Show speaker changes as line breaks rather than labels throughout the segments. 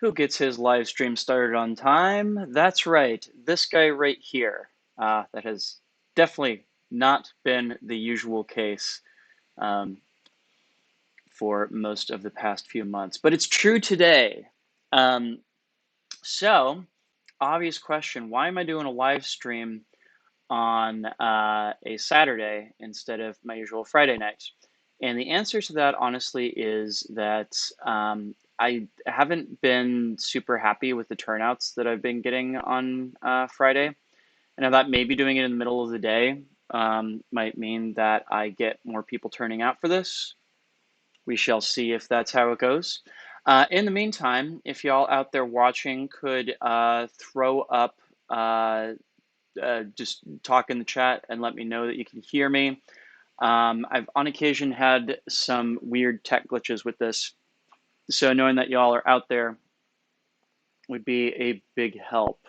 Who gets his live stream started on time? That's right, this guy right here. That has definitely not been the usual case um, for most of the past few months, but it's true today. Um, so, obvious question, why am I doing a live stream on a Saturday instead of my usual Friday night? And the answer to that, honestly, is that I haven't been super happy with the turnouts that I've been getting on Friday. And I thought maybe doing it in the middle of the day might mean that I get more people turning out for this. We shall see if that's how it goes. In the meantime, if y'all out there watching could throw up, uh, just talk in the chat and let me know that you can hear me. I've on occasion had some weird tech glitches with this, so knowing that y'all are out there would be a big help.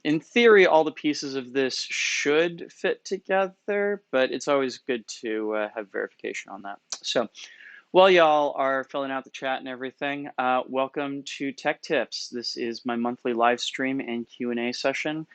In theory, all the pieces of this should fit together, but it's always good to have verification on that. So while y'all are filling out the chat and everything, welcome to Tech Tips. This is my monthly live stream and Q&A session.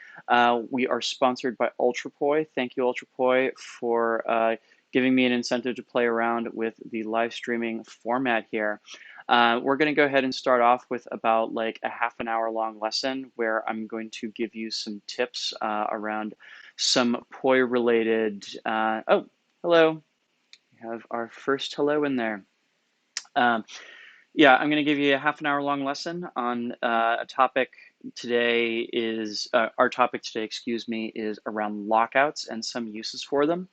We are sponsored by UltraPoi. Thank you, UltraPoi, for giving me an incentive to play around with the live streaming format here. We're going to go ahead and start off with about like a half an hour long lesson where I'm going to give you some tips around some poi related. Oh, hello. We have our first hello in there. Um, yeah, I'm going to give you a half an hour long lesson on a topic today is, our topic today, excuse me, is around lockouts and some uses for them.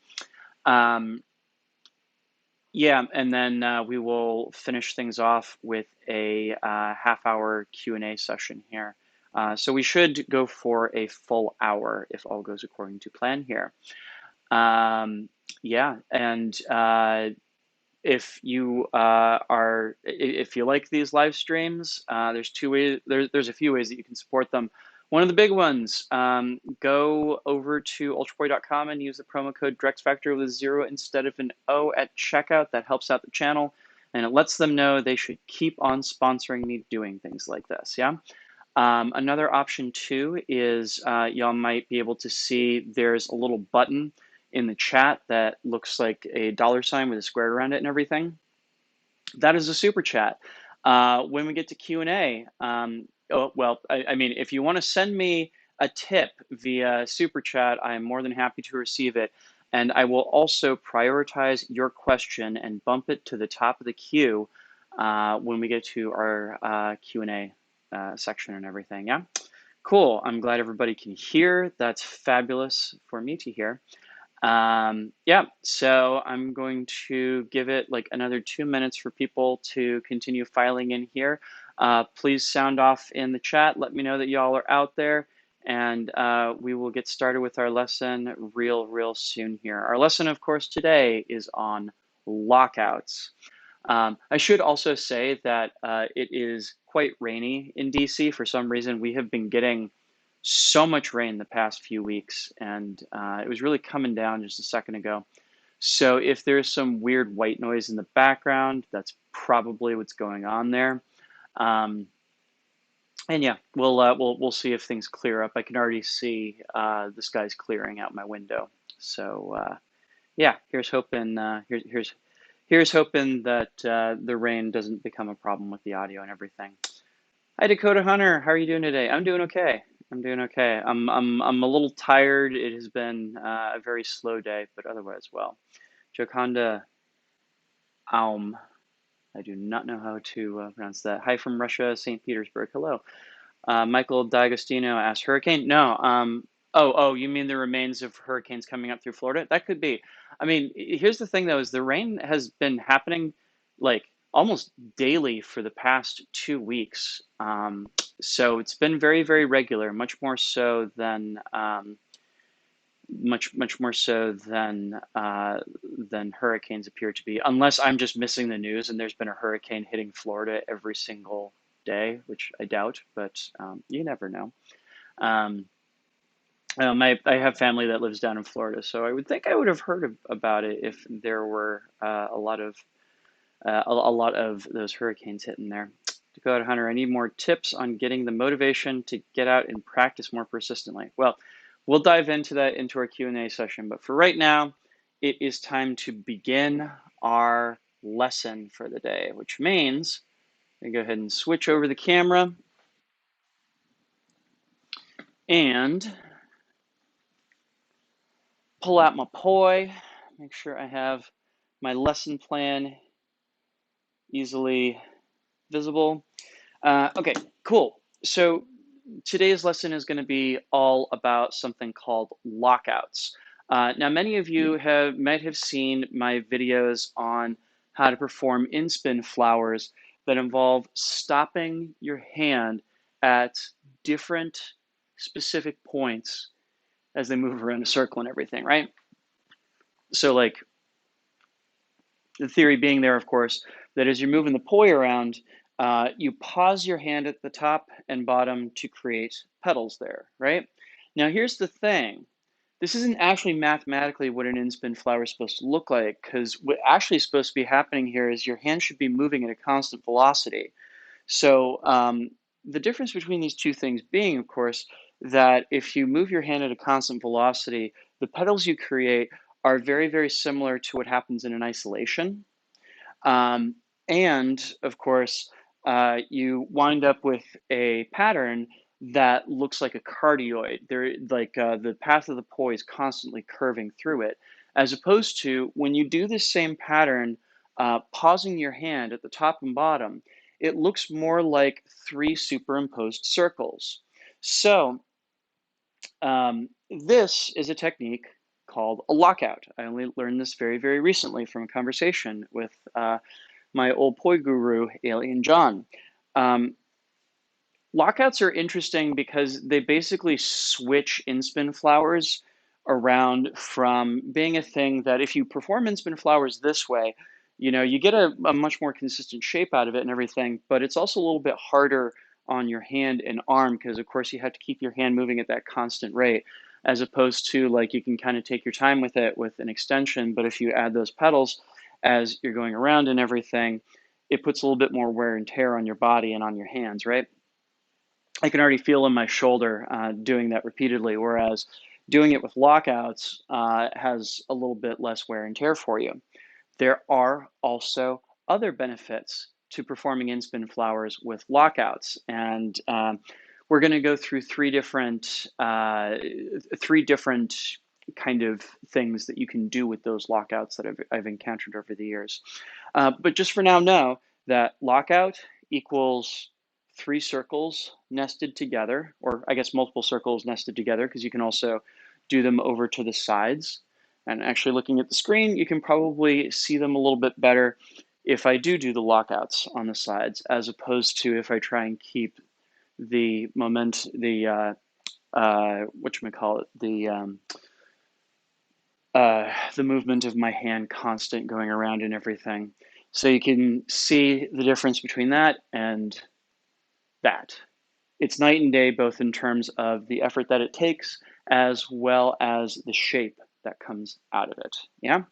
Yeah, and then we will finish things off with a half hour Q&A session here. So we should go for a full hour if all goes according to plan here. Yeah, and if you if you like these live streams, there's two ways. There's a few ways that you can support them. One of the big ones, go over to ultrapoi.com and use the promo code DrexFactor with a 0 instead of an O at checkout. That helps out the channel, and it lets them know they should keep on sponsoring me doing things like this. Yeah. Another option too is y'all might be able to see there's a little button in the chat that looks like a $ with a square around it and everything. That is a super chat. When we get to Q&A, I mean, if you want to send me a tip via super chat, I am more than happy to receive it. And I will also prioritize your question and bump it to the top of the queue when we get to our Q&A section and everything. Yeah, cool. I'm glad everybody can hear. That's fabulous for me to hear. Yeah, so I'm going to give it like another 2 minutes for people to continue filing in here. Please sound off in the chat. Let me know that y'all are out there, and we will get started with our lesson real soon here. Our lesson, of course, today is on lockouts. I should also say that it is quite rainy in DC. For some reason, we have been getting so much rain the past few weeks, and it was really coming down just a second ago. So if there's some weird white noise in the background, that's probably what's going on there. And yeah, we'll see if things clear up. I can already see the skies clearing out my window. So yeah, here's hoping. Here's hoping that the rain doesn't become a problem with the audio and everything. Hi, Dakota Hunter. How are you doing today? I'm doing okay. I'm doing okay. I'm a little tired. It has been a very slow day, but otherwise well. Jokonda Aum. I do not know how to pronounce that. Hi from Russia, St. Petersburg. Hello. Michael D'Agostino asked, hurricane? No. Oh, you mean the remains of hurricanes coming up through Florida? That could be. I mean, here's the thing though, is the rain has been happening like almost daily for the past 2 weeks. So it's been very regular, much more so than much more so than hurricanes appear to be, unless I'm just missing the news and there's been a hurricane hitting Florida every single day, which I doubt, but you never know. I have family that lives down in Florida, so I would think I would have heard about it if there were a lot of those hurricanes hitting there. Dakota Hunter, I need more tips on getting the motivation to get out and practice more persistently. Well, we'll dive into that into our Q&A session, but for right now, it is time to begin our lesson for the day, which means I'm going to go ahead and switch over the camera and pull out my poi, make sure I have my lesson plan easily visible. Okay, cool. So today's lesson is going to be all about something called lockouts. Now, many of you might have seen my videos on how to perform inspin flowers that involve stopping your hand at different specific points as they move around a circle and everything, right? So like the theory being there, of course, that as you're moving the poi around, you pause your hand at the top and bottom to create petals there, right? Now, here's the thing. This isn't actually mathematically what an inspin flower is supposed to look like, because what actually is supposed to be happening here is your hand should be moving at a constant velocity. So the difference between these two things being, of course, that if you move your hand at a constant velocity, the petals you create are very, very similar to what happens in an isolation. Um, and of course, you wind up with a pattern that looks like a cardioid. The path of the poi is constantly curving through it, as opposed to when you do this same pattern, pausing your hand at the top and bottom, it looks more like three superimposed circles. So this is a technique called a lockout. I only learned this very, very recently from a conversation with my old poi guru, Alien John. Um, Lockouts are interesting because they basically switch inspin flowers around from being a thing that if you perform inspin flowers this way, you get a much more consistent shape out of it and everything, but it's also a little bit harder on your hand and arm because, of course, you have to keep your hand moving at that constant rate, as opposed to like you can kind of take your time with it with an extension, but if you add those pedals as you're going around and everything, it puts a little bit more wear and tear on your body and on your hands, right? I can already feel in my shoulder doing that repeatedly, whereas doing it with lockouts has a little bit less wear and tear for you. There are also other benefits to performing inspin flowers with lockouts, and we're going to go through three different kind of things that you can do with those lockouts that I've encountered over the years. But just for now, know that lockout equals three circles nested together, or I guess multiple circles nested together, because you can also do them over to the sides. And actually looking at the screen, you can probably see them a little bit better if I do the lockouts on the sides, as opposed to if I try and keep the whatchamacallit, the movement of my hand constant going around and everything. So you can see the difference between that and that. It's night and day, both in terms of the effort that it takes, as well as the shape that comes out of it. Yeah?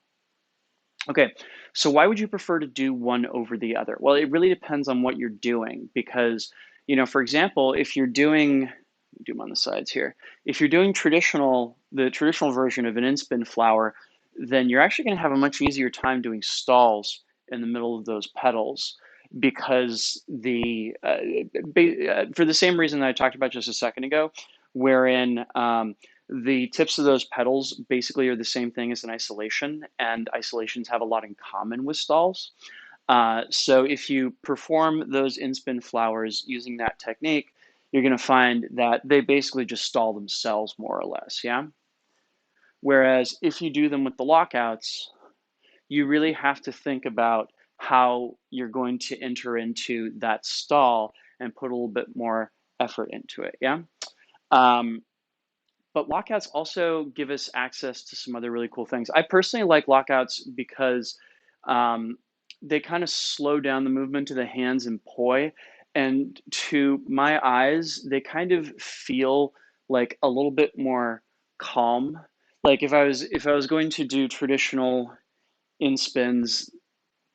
Okay, so why would you prefer to do one over the other? Well, it really depends on what you're doing because, for example, if you're doing, do them on the sides here. If you're doing the traditional version of an inspin flower, then you're actually going to have a much easier time doing stalls in the middle of those petals because for the same reason that I talked about just a second ago, wherein the tips of those petals basically are the same thing as an isolation, and isolations have a lot in common with stalls. So if you perform those inspin flowers using that technique, you're going to find that they basically just stall themselves more or less, yeah? Whereas if you do them with the lockouts, you really have to think about how you're going to enter into that stall and put a little bit more effort into it, yeah? But lockouts also give us access to some other really cool things. I personally like lockouts because they kind of slow down the movement of the hands in poi. And to my eyes, they kind of feel like a little bit more calm. Like if I was going to do traditional inspins,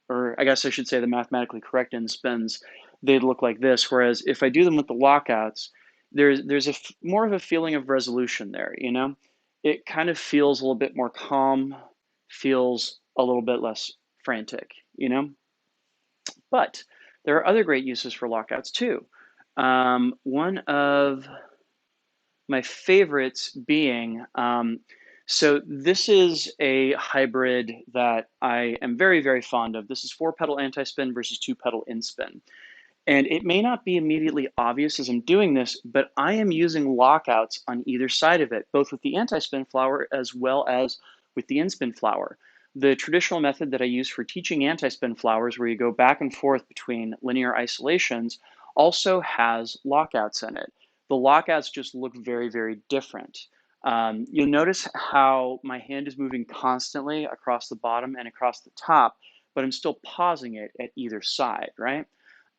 or I guess I should say the mathematically correct inspins, they'd look like this. Whereas if I do them with the lockouts, there's more of a feeling of resolution there, you know? It kind of feels a little bit more calm, feels a little bit less frantic, you know? But there are other great uses for lockouts too. One of my favorites being, so this is a hybrid that I am very, very fond of. This is 4-pedal anti-spin versus 2-pedal inspin. And it may not be immediately obvious as I'm doing this, but I am using lockouts on either side of it, both with the anti-spin flower as well as with the inspin flower. The traditional method that I use for teaching anti-spin flowers, where you go back and forth between linear isolations, also has lockouts in it. The lockouts just look very, very different. You'll notice how my hand is moving constantly across the bottom and across the top, but I'm still pausing it at either side, right?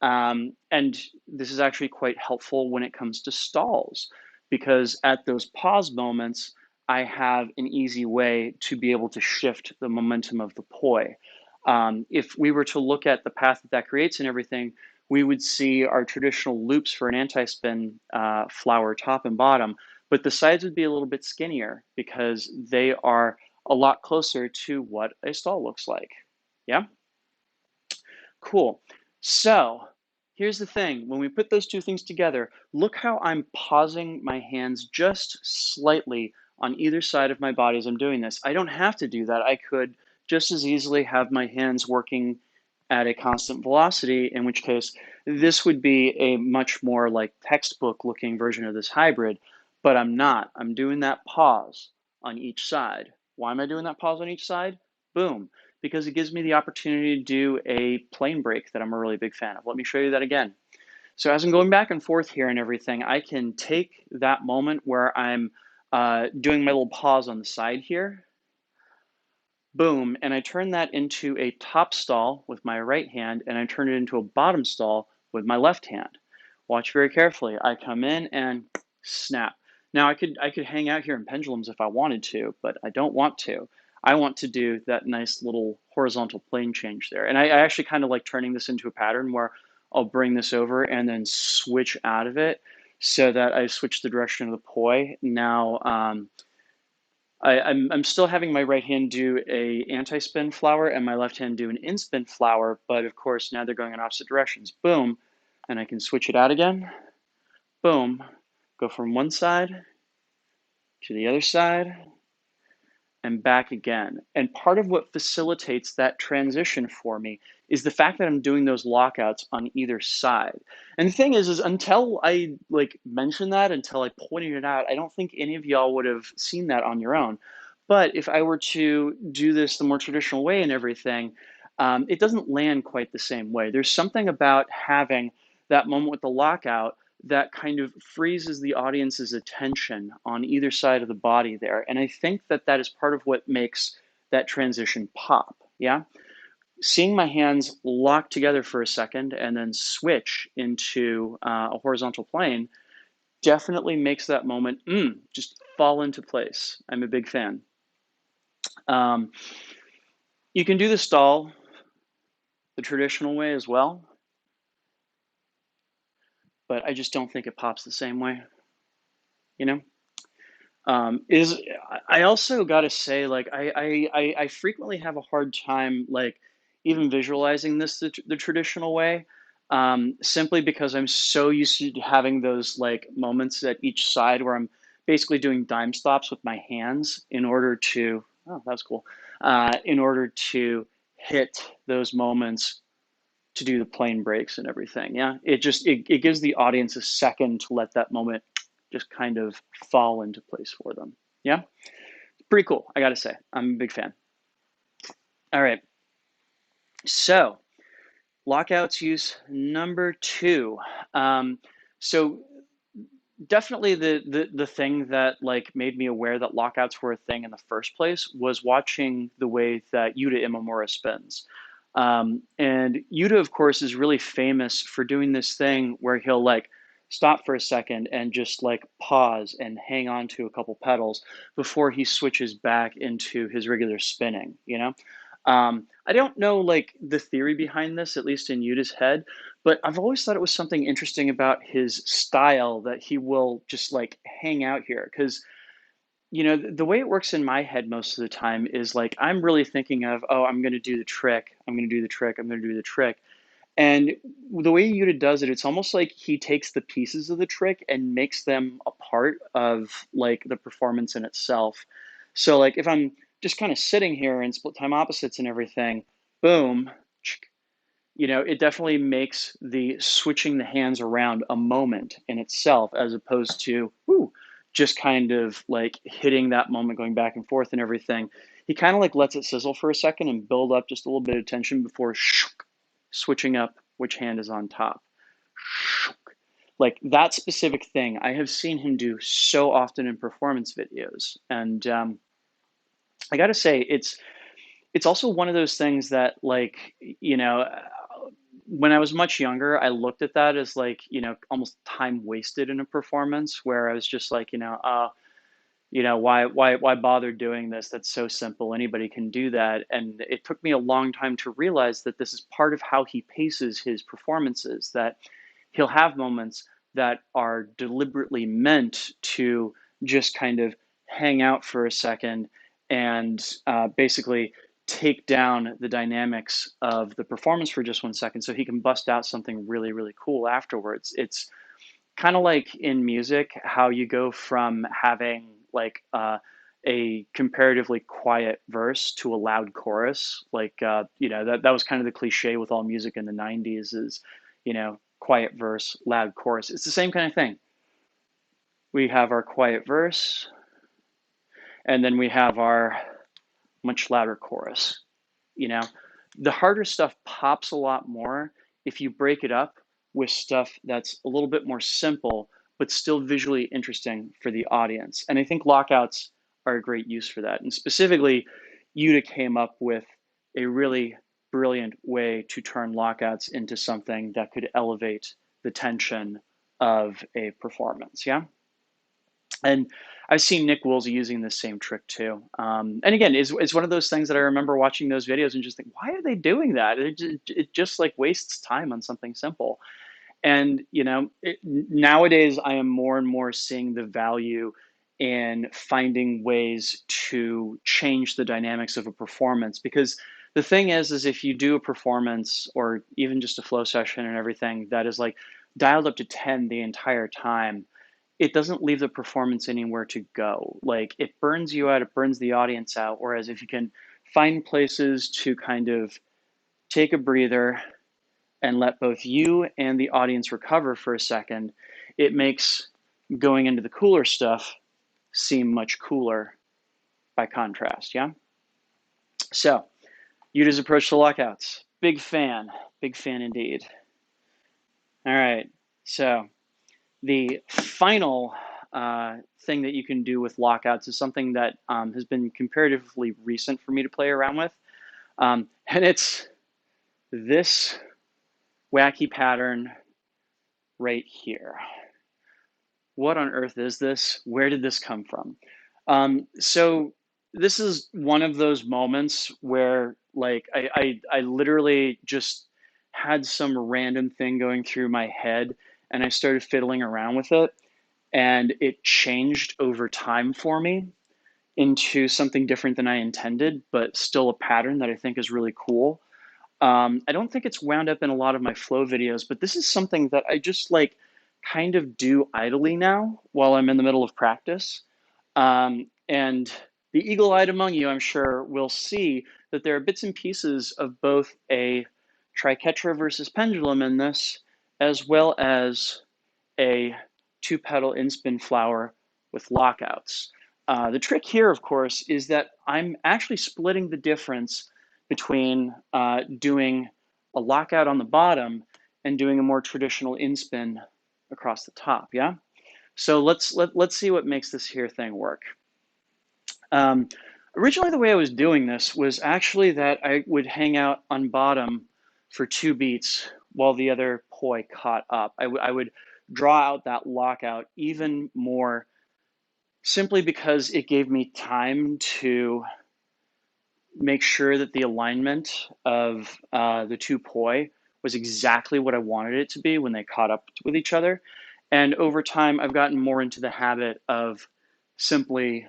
And this is actually quite helpful when it comes to stalls, because at those pause moments, I have an easy way to be able to shift the momentum of the poi. If we were to look at the path that that creates and everything, we would see our traditional loops for an anti-spin flower top and bottom, but the sides would be a little bit skinnier because they are a lot closer to what a stall looks like. Yeah? Cool. So here's the thing. When we put those two things together, look how I'm pausing my hands just slightly on either side of my body as I'm doing this. I don't have to do that. I could just as easily have my hands working at a constant velocity, in which case this would be a much more like textbook looking version of this hybrid, but I'm not. I'm doing that pause on each side. Why am I doing that pause on each side? Boom, because it gives me the opportunity to do a plane break that I'm a really big fan of. Let me show you that again. So as I'm going back and forth here and everything, I can take that moment where I'm doing my little pause on the side here, boom, and I turn that into a top stall with my right hand, and I turn it into a bottom stall with my left hand. Watch very carefully. I come in and snap. Now I could hang out here in pendulums if I wanted to, but I don't want to. I want to do that nice little horizontal plane change there. And I actually kind of like turning this into a pattern where I'll bring this over and then switch out of it so that I switch the direction of the poi. Now, I'm still having my right hand do a anti-spin flower and my left hand do an in-spin flower, but of course now they're going in opposite directions. Boom, and I can switch it out again. Boom, go from one side to the other side and back again. And part of what facilitates that transition for me is the fact that I'm doing those lockouts on either side. And the thing is until I like mentioned that, until I pointed it out, I don't think any of y'all would have seen that on your own. But if I were to do this the more traditional way and everything, it doesn't land quite the same way. There's something about having that moment with the lockout that kind of freezes the audience's attention on either side of the body there. And I think that that is part of what makes that transition pop. Yeah. Seeing my hands lock together for a second and then switch into a horizontal plane definitely makes that moment just fall into place. I'm a big fan. Um, you can do the stall the traditional way as well, but I just don't think it pops the same way, you know? Is I also got to say, like, I frequently have a hard time, like, even visualizing this the traditional way, simply because I'm so used to having those, like, moments at each side where I'm basically doing dime stops with my hands in order to, oh, that's cool, in order to hit those moments to do the plane breaks and everything. Yeah, it gives the audience a second to let that moment just kind of fall into place for them. Yeah, pretty cool. I gotta say, I'm a big fan. All right, so lockouts use number two. So definitely the thing that like made me aware that lockouts were a thing in the first place was watching the way that Yuta Imamura spins. And Yuta, of course, is really famous for doing this thing where he'll like stop for a second and just like pause and hang on to a couple pedals before he switches back into his regular spinning, you know? I don't know like the theory behind this, at least in Yuta's head, but I've always thought it was something interesting about his style that he will just like hang out here. Because, the way it works in my head most of the time is like I'm really thinking of, oh, I'm going to do the trick, I'm going to do the trick, I'm going to do the trick. And the way Yuta does it, it's almost like he takes the pieces of the trick and makes them a part of like the performance in itself. So like if I'm just kind of sitting here in split time opposites and everything, boom, it definitely makes the switching the hands around a moment in itself, as opposed to just kind of like hitting that moment, going back and forth and everything. He kind of like lets it sizzle for a second and build up just a little bit of tension before switching up which hand is on top. Like that specific thing, I have seen him do so often in performance videos, and I got to say, it's also one of those things that like when I was much younger, I looked at that as like almost time wasted in a performance, where I was just like why bother doing this? That's so simple. Anybody can do that. And it took me a long time to realize that this is part of how he paces his performances, that he'll have moments that are deliberately meant to just kind of hang out for a second and basically take down the dynamics of the performance for just 1 second so he can bust out something really, really cool afterwards. It's kind of like in music, how you go from having like a comparatively quiet verse to a loud chorus. Like, that was kind of the cliche with all music in the 90s is, quiet verse, loud chorus. It's the same kind of thing. We have our quiet verse, and then we have our much louder chorus. You know, the harder stuff pops a lot more if you break it up with stuff that's a little bit more simple, but still visually interesting for the audience. And I think lockouts are a great use for that. And specifically, Yuta came up with a really brilliant way to turn lockouts into something that could elevate the tension of a performance. Yeah. And I've seen Nick Woolsey using this same trick too. And again, it's one of those things that I remember watching those videos and just think, why are they doing that? It just like wastes time on something simple. And nowadays, I am more and more seeing the value in finding ways to change the dynamics of a performance. Because the thing is if you do a performance or even just a flow session and everything that is like dialed up to 10 the entire time, it doesn't leave the performance anywhere to go. Like it burns you out, it burns the audience out. Whereas if you can find places to kind of take a breather and let both you and the audience recover for a second, it makes going into the cooler stuff seem much cooler by contrast. Yeah. So, Yuta's approach to lockouts. Big fan indeed. All right. So, the final thing that you can do with lockouts is something that has been comparatively recent for me to play around with. And it's this wacky pattern right here. What on earth is this? Where did this come from? So this is one of those moments where like I literally just had some random thing going through my head and I started fiddling around with it, and it changed over time for me into something different than I intended, but still a pattern that I think is really cool. I don't think it's wound up in a lot of my flow videos, but this is something that I just like kind of do idly now while I'm in the middle of practice. And the eagle-eyed among you, I'm sure, will see that there are bits and pieces of both a triquetra versus pendulum in this, as well as a two-petal inspin flower with lockouts. The trick here, of course, is that I'm actually splitting the difference between doing a lockout on the bottom and doing a more traditional inspin across the top. Yeah. So let's see what makes this here thing work. Originally, the way I was doing this was actually that I would hang out on bottom for 2 beats while the other poi caught up. I would draw out that lockout even more simply because it gave me time to make sure that the alignment of the two poi was exactly what I wanted it to be when they caught up with each other. And over time, I've gotten more into the habit of simply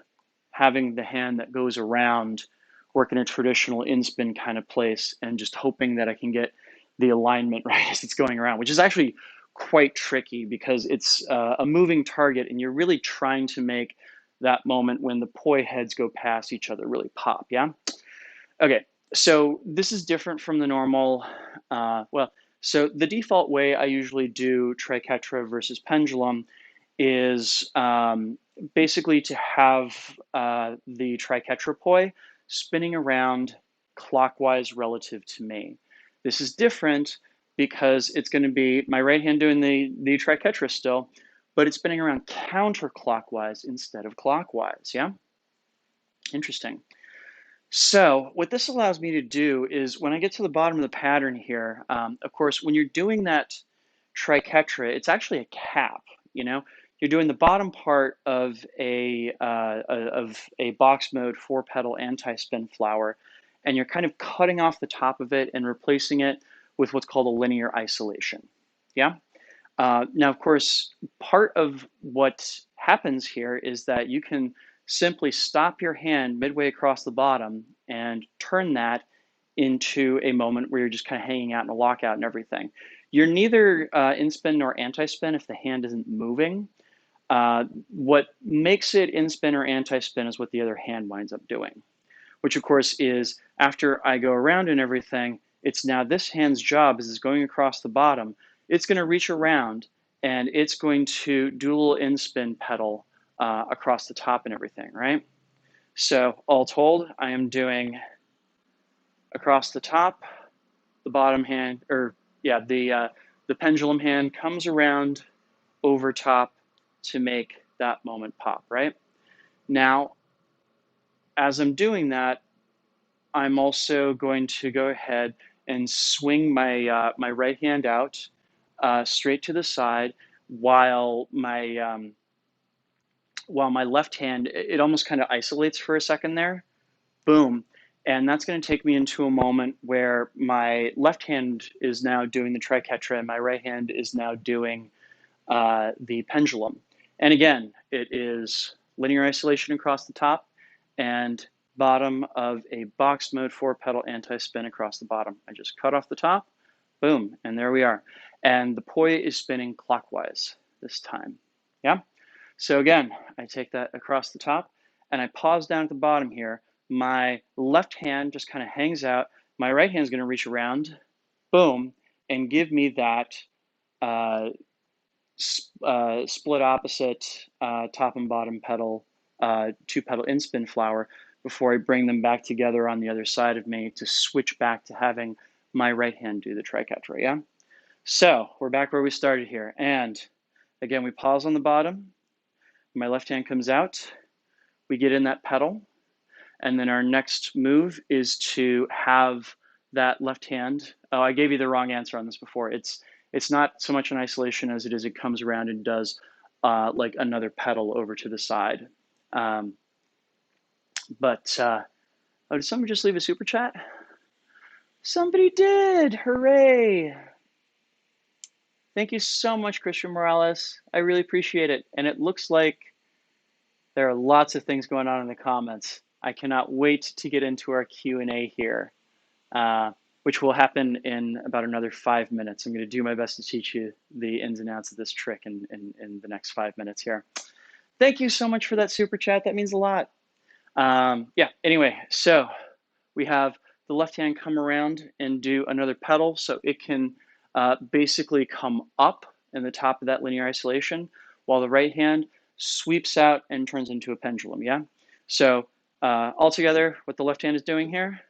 having the hand that goes around work in a traditional inspin kind of place and just hoping that I can get the alignment right as it's going around, which is actually quite tricky because it's a moving target and you're really trying to make that moment when the poi heads go past each other really pop, yeah? Okay, so this is different from the normal, so the default way I usually do triquetra versus pendulum is basically to have the triquetra poi spinning around clockwise relative to me. This is different because it's going to be my right hand doing the triquetra still, but it's spinning around counterclockwise instead of clockwise, yeah? Interesting. So what this allows me to do is when I get to the bottom of the pattern here, of course, when you're doing that triquetra, it's actually a cap, you know? You're doing the bottom part of a box mode 4-petal anti-spin flower, and you're kind of cutting off the top of it and replacing it with what's called a linear isolation. Yeah? Now, of course, part of what happens here is that you can simply stop your hand midway across the bottom and turn that into a moment where you're just kind of hanging out in a lockout and everything. You're neither in-spin nor anti-spin if the hand isn't moving. What makes it in-spin or anti-spin is what the other hand winds up doing, which of course is after I go around and everything, it's now this hand's job is going across the bottom. It's going to reach around and it's going to do a little in-spin pedal across the top and everything, right? So all told, I am doing across the top, the bottom hand, or yeah, the pendulum hand comes around over top to make that moment pop, right? Now, as I'm doing that, I'm also going to go ahead and swing my right hand out straight to the side while my left hand, it almost kind of isolates for a second there. Boom. And that's going to take me into a moment where my left hand is now doing the triquetra and my right hand is now doing the pendulum. And again, it is linear isolation across the top and bottom of a box mode 4-petal anti-spin across the bottom. I just cut off the top, boom, and there we are. And the poi is spinning clockwise this time. Yeah? So again, I take that across the top and I pause down at the bottom here. My left hand just kind of hangs out. My right hand is going to reach around, boom, and give me that uh, split opposite top and bottom pedal, 2-petal inspin flower before I bring them back together on the other side of me to switch back to having my right hand do the triquetra, yeah? So we're back where we started here. And again, we pause on the bottom. My left hand comes out. We get in that pedal. And then our next move is to have that left hand. Oh, I gave you the wrong answer on this before. It's not so much an isolation as it is it comes around and does like another pedal over to the side. Um, oh, did somebody just leave a super chat? Somebody did! Hooray! Thank you so much, Christian Morales. I really appreciate it. And it looks like there are lots of things going on in the comments. I cannot wait to get into our Q&A here, which will happen in about another 5 minutes. I'm going to do my best to teach you the ins and outs of this trick in the next 5 minutes here. Thank you so much for that super chat. That means a lot. Yeah, anyway, so we have the left hand come around and do another pedal so it can basically come up in the top of that linear isolation while the right hand sweeps out and turns into a pendulum, yeah? So altogether, what the left hand is doing here,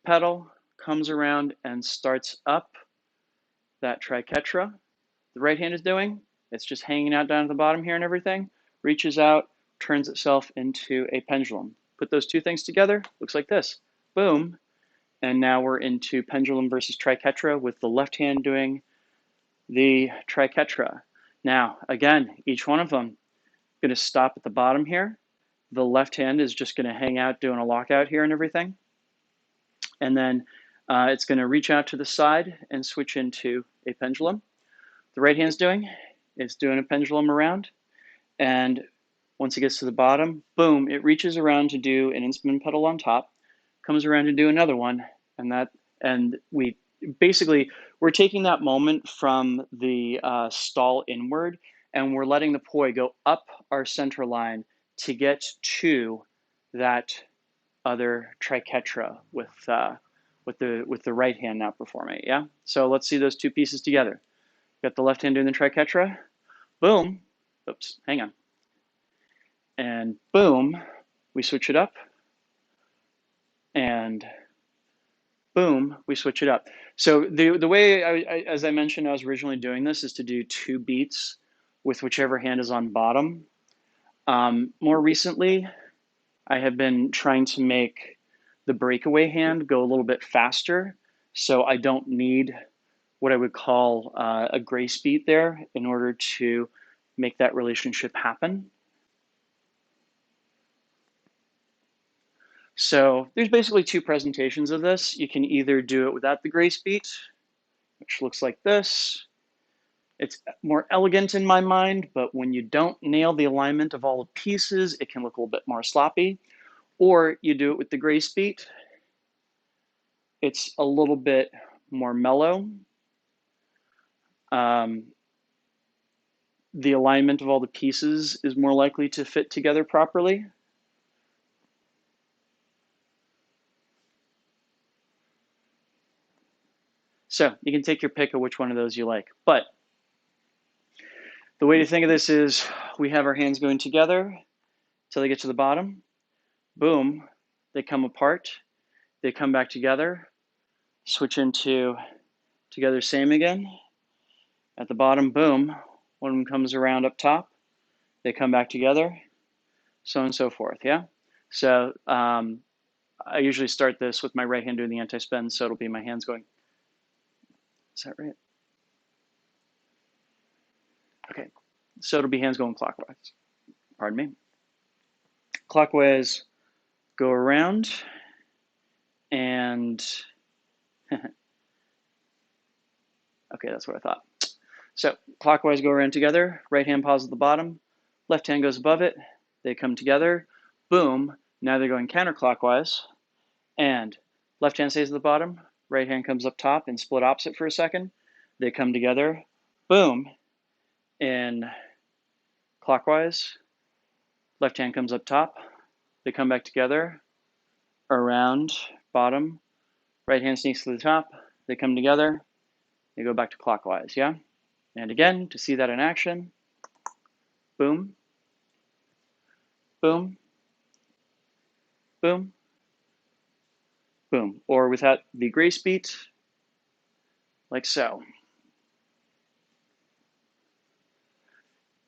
pedal, comes around and starts up that triquetra. The right hand is doing, it's just hanging out down at the bottom here and everything, reaches out, turns itself into a pendulum. Put those two things together, looks like this. Boom. And now we're into pendulum versus triquetra with the left hand doing the triquetra. Now, again, each one of them going to stop at the bottom here. The left hand is just going to hang out doing a lockout here and everything. And then it's going to reach out to the side and switch into a pendulum. The right hand's doing is doing a pendulum around, and once it gets to the bottom, boom, it reaches around to do an inspin pedal on top, comes around to do another one, and we basically we're taking that moment from the stall inward, and we're letting the poi go up our center line to get to that other triquetra with the right hand now performing it. Yeah. So let's see those two pieces together. Got the left hand doing the triquetra. Boom. Oops. Hang on. And boom, we switch it up. And boom, we switch it up. So the way, as I mentioned, I was originally doing this is to do 2 beats with whichever hand is on bottom. More recently, I have been trying to make the breakaway hand go a little bit faster, so I don't need what I would call a grace beat there in order to make that relationship happen. So there's basically 2 presentations of this. You can either do it without the grace beat, which looks like this. It's more elegant in my mind, but when you don't nail the alignment of all the pieces, it can look a little bit more sloppy. Or you do it with the grace beat. It's a little bit more mellow. The alignment of all the pieces is more likely to fit together properly. So you can take your pick of which one of those you like. But the way to think of this is we have our hands going together till they get to the bottom. Boom, they come apart. They come back together. Switch into together same again. At the bottom, boom, one of them comes around up top. They come back together, so on and so forth, yeah? So I usually start this with my right hand doing the anti-spin, so it'll be my hands going. Is that right? Okay, so it'll be hands going clockwise. Pardon me. Clockwise, go around, and okay, that's what I thought. So clockwise, go around together. Right hand pause at the bottom. Left hand goes above it. They come together. Boom. Now they're going counterclockwise. And left hand stays at the bottom. Right hand comes up top and split opposite for a second. They come together. Boom. In clockwise. Left hand comes up top. They come back together. Around bottom. Right hand sneaks to the top. They come together. They go back to clockwise. Yeah? And again, to see that in action. Boom. Boom. Boom. Boom. Or without the grace beat, like so.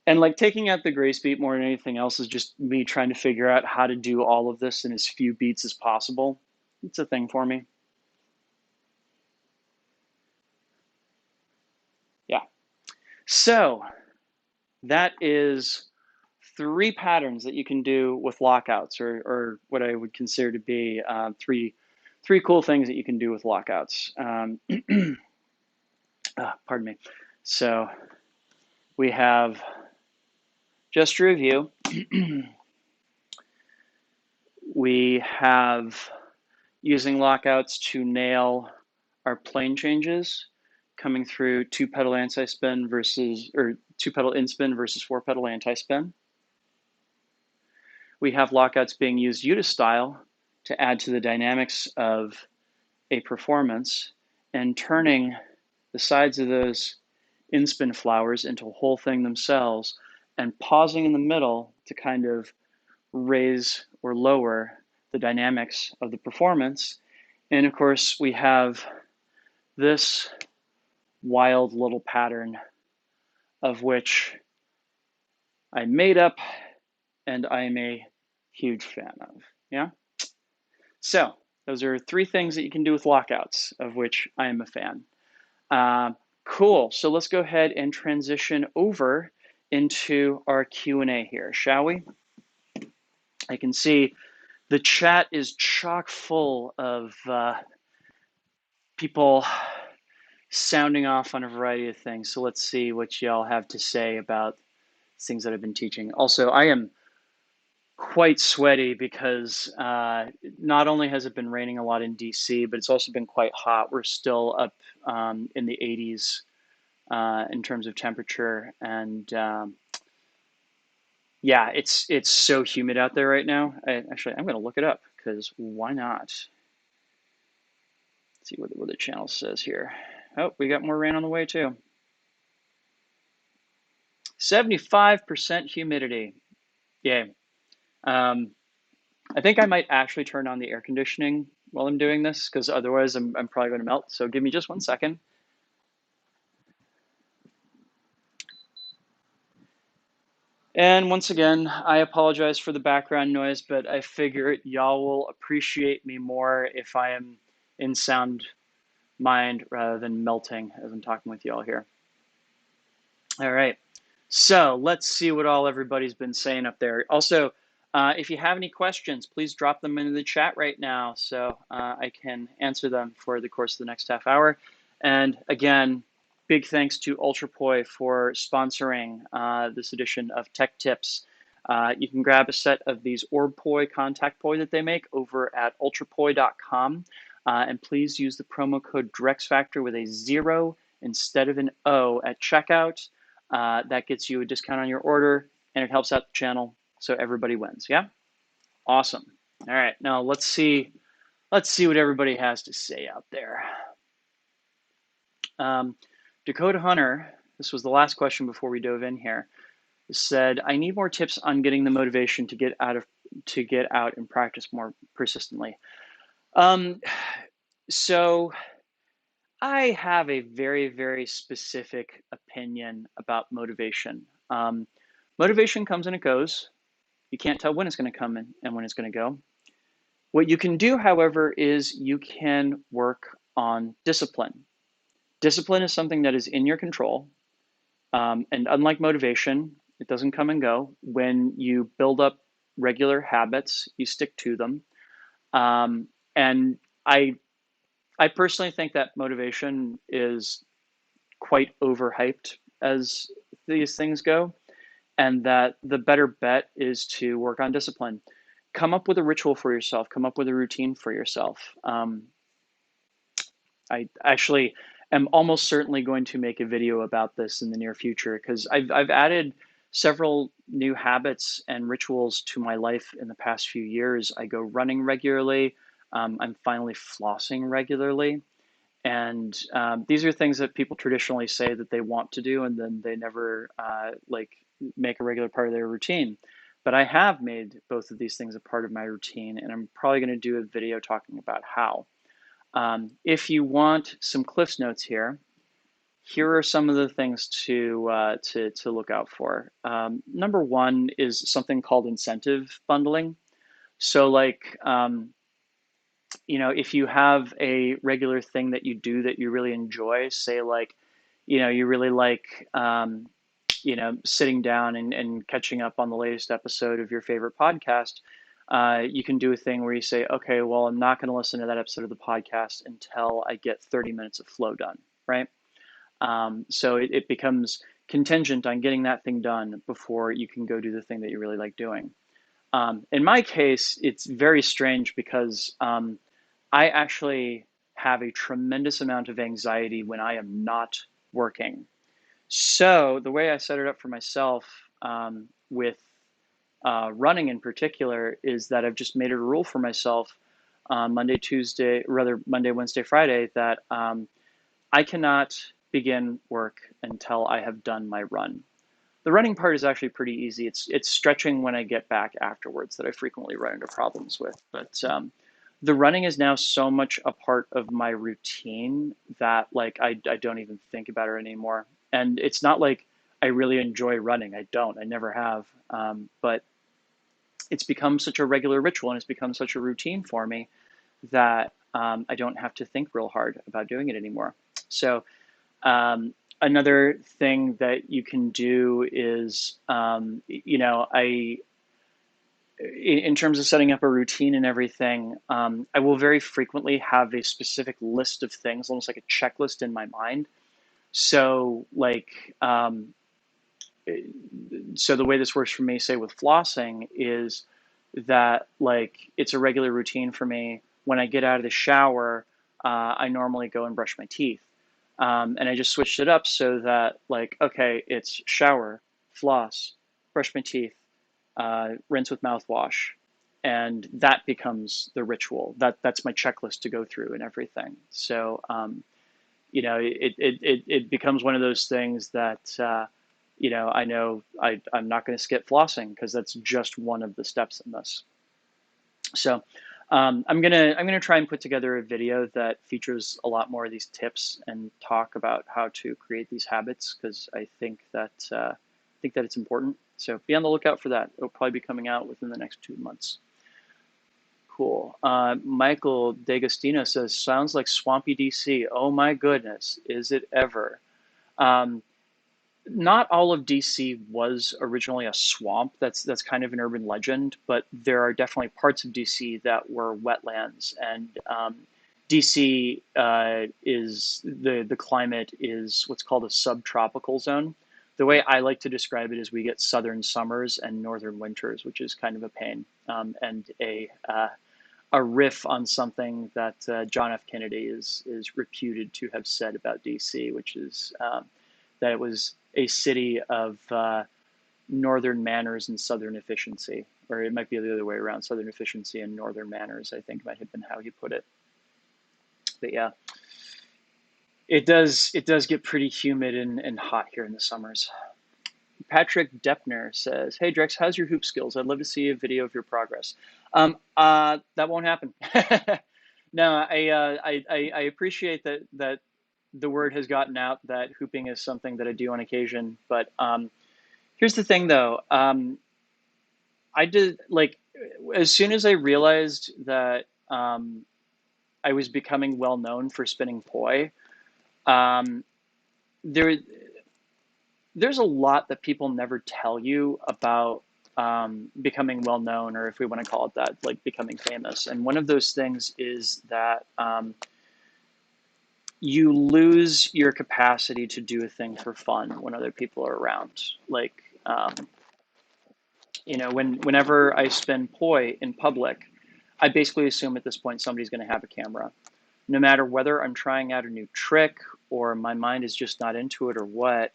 And like taking out the grace beat more than anything else is just me trying to figure out how to do all of this in as few beats as possible. It's a thing for me. Yeah. So that is 3 patterns that you can do with lockouts, or what I would consider to be three cool things that you can do with lockouts. Pardon me. So we have, just to review, we have using lockouts to nail our plane changes, coming through 2-pedal anti-spin versus, or 2-pedal inspin versus 4-pedal anti-spin. We have lockouts being used Uta style to add to the dynamics of a performance and turning the sides of those inspin flowers into a whole thing themselves, and pausing in the middle to kind of raise or lower the dynamics of the performance. And of course, we have this wild little pattern of which I made up and I'm a huge fan of. Yeah? So those are 3 things that you can do with lockouts, of which I am a fan. Cool. So let's go ahead and transition over into our Q&A here, shall we? I can see the chat is chock full of people sounding off on a variety of things. So let's see what y'all have to say about things that I've been teaching. Also, I am quite sweaty because not only has it been raining a lot in DC, but it's also been quite hot. We're still up in the 80s in terms of temperature, and yeah, it's so humid out there right now. I'm going to look it up because why not? Let's see what the channel says here. Oh, we got more rain on the way too. 75% humidity. Yay. I think I might actually turn on the air conditioning while I'm doing this because otherwise I'm probably going to melt. So give me just 1 second. And once again, I apologize for the background noise, but I figure y'all will appreciate me more if I am in sound mind rather than melting as I'm talking with y'all here. All right. So let's see what all everybody's been saying up there. Also, if you have any questions, please drop them into the chat right now so I can answer them for the course of the next half hour. And again, big thanks to UltraPoi for sponsoring this edition of Tech Tips. You can grab a set of these orb poi, contact poi that they make over at ultrapoi.com. And please use the promo code DrexFactor with a 0 instead of an O at checkout. That gets you a discount on your order, and it helps out the channel, so everybody wins. Yeah, awesome. All right, now let's see what everybody has to say out there. Dakota Hunter, this was the last question before we dove in here, said, "I need more tips on getting the motivation to get out and practice more persistently." So I have a very, very specific opinion about motivation. Motivation comes and it goes. You can't tell when it's going to come in and when it's going to go. What you can do, however, is you can work on discipline. Discipline is something that is in your control. And unlike motivation, it doesn't come and go. When you build up regular habits, you stick to them. And I personally think that motivation is quite overhyped as these things go, and that the better bet is to work on discipline. Come up with a ritual for yourself, come up with a routine for yourself. I actually am almost certainly going to make a video about this in the near future because I've added several new habits and rituals to my life in the past few years. I go running regularly. I'm finally flossing regularly. And these are things that people traditionally say that they want to do, and then they never like make a regular part of their routine. But I have made both of these things a part of my routine, and I'm probably going to do a video talking about how. If you want some Cliff's Notes here, here are some of the things to look out for. Number one is something called incentive bundling. So like if you have a regular thing that you do that you really enjoy, say like, you really like, sitting down and catching up on the latest episode of your favorite podcast, you can do a thing where you say, okay, well, I'm not going to listen to that episode of the podcast until I get 30 minutes of flow done, right? So it becomes contingent on getting that thing done before you can go do the thing that you really like doing. In my case, it's very strange because I actually have a tremendous amount of anxiety when I am not working. So the way I set it up for myself with running in particular is that I've just made it a rule for myself Monday, Wednesday, Friday, that I cannot begin work until I have done my run. The running part is actually pretty easy. It's stretching when I get back afterwards that I frequently run into problems with. But the running is now so much a part of my routine that like I don't even think about it anymore. And it's not like I really enjoy running. I don't. I never have. But it's become such a regular ritual and it's become such a routine for me that I don't have to think real hard about doing it anymore. So another thing that you can do is, in terms of setting up a routine and everything, I will very frequently have a specific list of things, almost like a checklist in my mind. So, so the way this works for me, say with flossing, is that like it's a regular routine for me. When I get out of the shower, I normally go and brush my teeth, and I just switched it up so that like okay, it's shower, floss, brush my teeth, rinse with mouthwash, and that becomes the ritual. That's my checklist to go through and everything. So it becomes one of those things that I know I'm not going to skip flossing because that's just one of the steps in this. So I'm gonna try and put together a video that features a lot more of these tips and talk about how to create these habits because I think that it's important. So be on the lookout for that. It'll probably be coming out within the next 2 months. Cool. Michael D'Agostino says, sounds like swampy DC. Oh my goodness, is it ever? Um, Not all of DC was originally a swamp. That's kind of an urban legend, but there are definitely parts of DC that were wetlands, and DC is the climate is what's called a subtropical zone. The way I like to describe it is we get southern summers and northern winters, which is kind of a pain, and a riff on something that John F. Kennedy is reputed to have said about DC, which is that it was a city of northern manners and southern efficiency, or it might be the other way around, southern efficiency and northern manners, I think might have been how he put it. But yeah, it does get pretty humid and hot here in the summers. Patrick Deppner says, "Hey Drex, how's your hoop skills? I'd love to see a video of your progress." That won't happen. No, I appreciate that the word has gotten out that hooping is something that I do on occasion. But here's the thing, though. I did like as soon as I realized that I was becoming well known for spinning poi. Um, there there's a lot that people never tell you about becoming well known, or if we want to call it that, like becoming famous. And one of those things is that you lose your capacity to do a thing for fun when other people are around. Like, whenever I spin poi in public, I basically assume at this point somebody's going to have a camera. No matter whether I'm trying out a new trick or my mind is just not into it or what,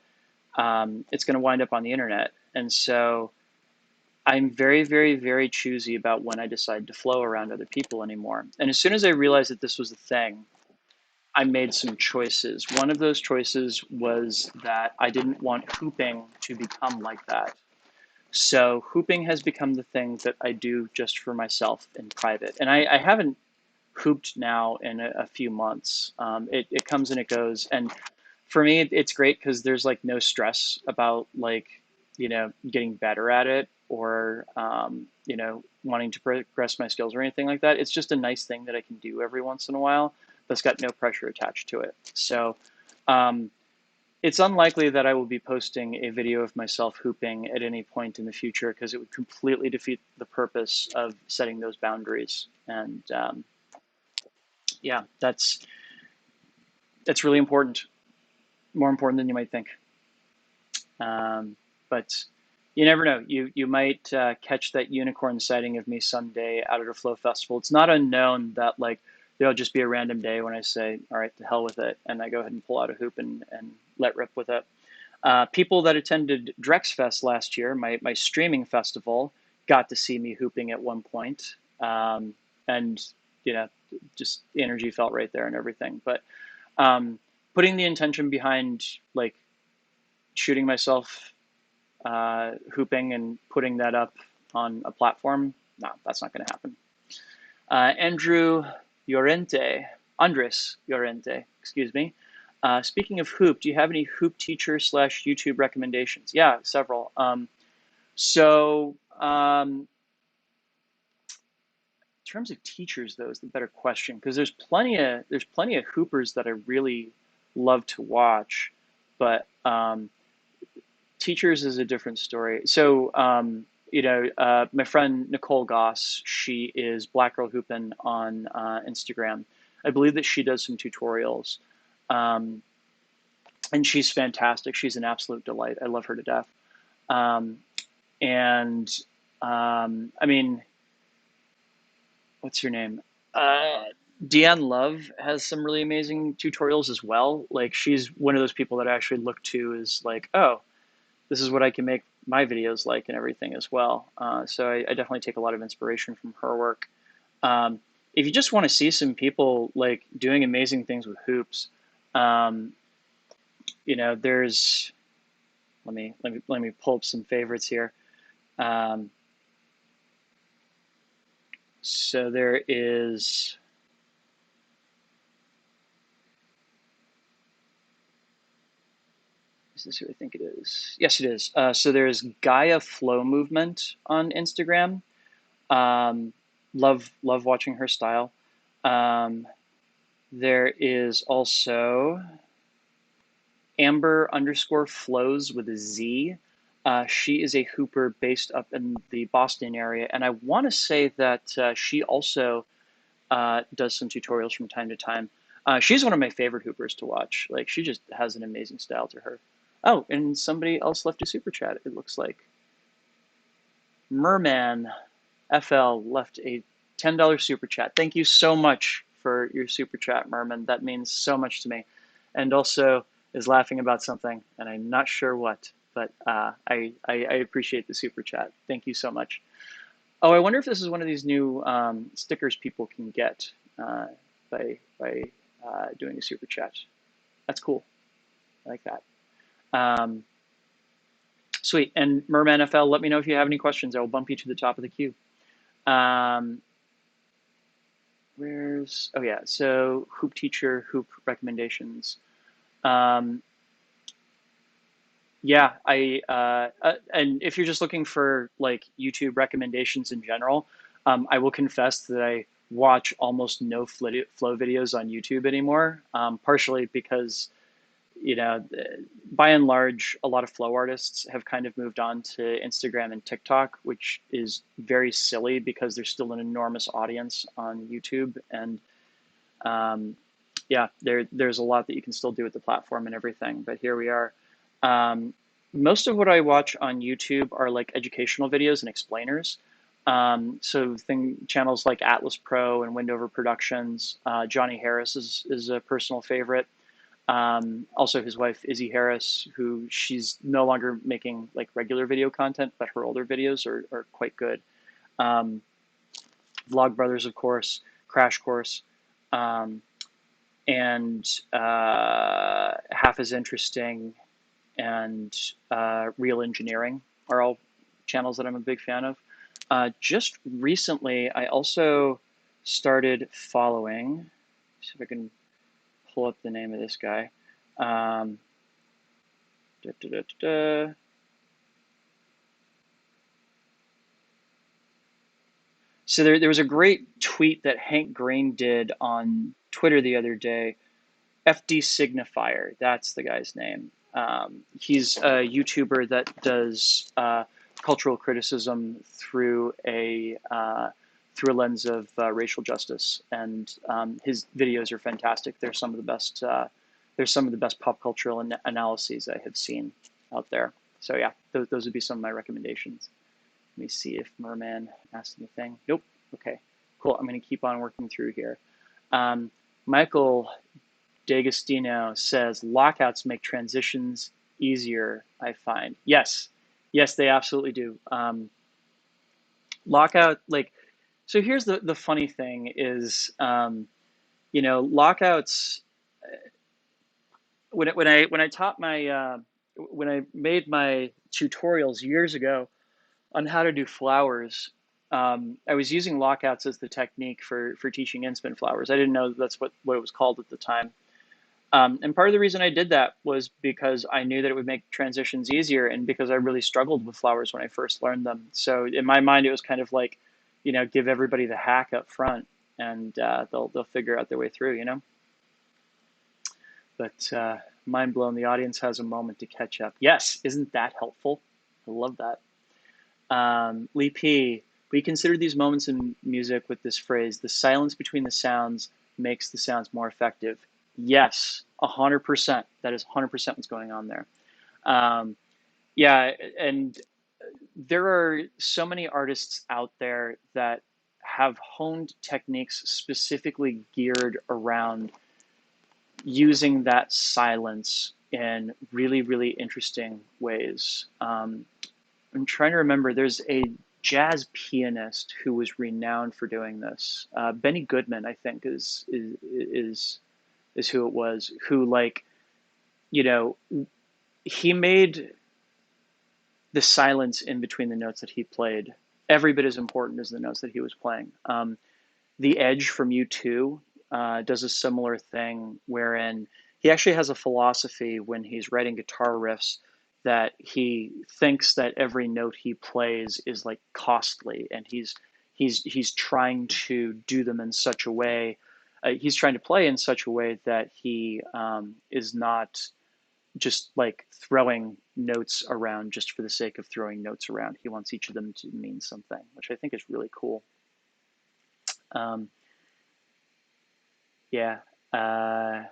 it's going to wind up on the internet. And so I'm very, very, very choosy about when I decide to flow around other people anymore. And as soon as I realized that this was a thing, I made some choices. One of those choices was that I didn't want hooping to become like that. So hooping has become the thing that I do just for myself in private. And I haven't hooped now in a few months. It comes and it goes. And for me, it's great because there's like no stress about like, getting better at it or, wanting to progress my skills or anything like that. It's just a nice thing that I can do every once in a while that's got no pressure attached to it. So um, it's unlikely that I will be posting a video of myself hooping at any point in the future because it would completely defeat the purpose of setting those boundaries. And yeah, that's really important, more important than you might think. But you never know. You might catch that unicorn sighting of me someday out at a flow festival. It's not unknown that like there'll just be a random day when I say, "All right, to hell with it," and I go ahead and pull out a hoop and let rip with it. People that attended Drexfest last year, my streaming festival, got to see me hooping at one point, and you know, just the energy felt right there and everything. But putting the intention behind like shooting myself hooping and putting that up on a platform, no, that's not going to happen. Andrew Llorente, Andres Llorente, excuse me. Speaking of hoop, do you have any hoop teacher slash YouTube recommendations? Yeah, several. So in terms of teachers, though, is the better question because there's plenty of hoopers that I really love to watch, but teachers is a different story. So my friend Nicole Goss, she is Black Girl Hoopin' on Instagram. I believe that she does some tutorials, um, and she's fantastic. She's an absolute delight. I love her to death. Um, and I mean, what's her name? Uh, Deanne Love has some really amazing tutorials as well. Like she's one of those people that I actually look to as like, oh, this is what I can make my videos like and everything as well. So I definitely take a lot of inspiration from her work. Um, if you just want to see some people like doing amazing things with hoops, um, there's let me pull up some favorites here. Um, so there is. Is this who I think it is? Yes, it is. So there's Gaia Flow Movement on Instagram. Um, love watching her style. Um, there is also Amber underscore flows with a Z. She is a hooper based up in the Boston area, and I want to say that she also does some tutorials from time to time. She's one of my favorite hoopers to watch. Like she just has an amazing style to her. Oh, and somebody else left a super chat. It looks like Merman FL left a $10 super chat. Thank you so much for your super chat, Merman. That means so much to me. And also is laughing about something, and I'm not sure what, but I appreciate the super chat. Thank you so much. Oh, I wonder if this is one of these new stickers people can get by doing a super chat. That's cool. I like that. Um, Sweet. And Merman FL, let me know if you have any questions. I will bump you to the top of the queue. Um, oh yeah, so hoop teacher, hoop recommendations. Um, yeah, and if you're just looking for like YouTube recommendations in general, I will confess that I watch almost no flow videos on YouTube anymore, partially because by and large, a lot of flow artists have kind of moved on to Instagram and TikTok, which is very silly because there's still an enormous audience on YouTube. And yeah, there's a lot that you can still do with the platform and everything. But here we are. Um, Most of what I watch on YouTube are like educational videos and explainers. So channels like Atlas Pro and Windover Productions. Johnny Harris is a personal favorite. Also his wife, Izzy Harris, who she's no longer making like regular video content, but her older videos are quite good. Um, Vlog Brothers, of course, Crash Course, um, and Half as Interesting and Real Engineering are all channels that I'm a big fan of. Just recently, I also started following, see if I can pull up the name of this guy. Um, Da, da, da, da. So there was a great tweet that Hank Green did on Twitter the other day. FD Signifier, that's the guy's name. He's a YouTuber that does cultural criticism through a lens of racial justice, and his videos are fantastic. They're some of the best. They're some of the best pop cultural analyses I have seen out there. So yeah, those would be some of my recommendations. Let me see if Merman asked anything. Nope. Okay, cool. I'm going to keep on working through here. Michael D'Agostino says lockouts make transitions easier, I find. Yes, yes, they absolutely do. Lockout, like, so here's the funny thing is, lockouts. When I taught when I made my tutorials years ago on how to do flowers, I was using lockouts as the technique for teaching inspin flowers. I didn't know that's what it was called at the time. And part of the reason I did that was because I knew that it would make transitions easier, and because I really struggled with flowers when I first learned them. So in my mind, it was kind of like, give everybody the hack up front, and they'll figure out their way through, But mind blown, the audience has a moment to catch up. Yes, isn't that helpful? I love that. Lee P, we consider these moments in music with this phrase, the silence between the sounds makes the sounds more effective. Yes, 100%. That is 100% what's going on there. Um, yeah, and there are so many artists out there that have honed techniques specifically geared around using that silence in really, really interesting ways. I'm trying to remember. There's a jazz pianist who was renowned for doing this. Benny Goodman, I think, is who it was. Who, like, you know, he made the silence in between the notes that he played every bit as important as the notes that he was playing. The Edge from U2 does a similar thing, wherein he actually has a philosophy when he's writing guitar riffs that he thinks that every note he plays is like costly, and he's trying to do them in such a way. He's trying to play in such a way that he is not just like throwing notes around just for the sake of throwing notes around. He wants each of them to mean something, which I think is really cool. Um, Yeah. Uh,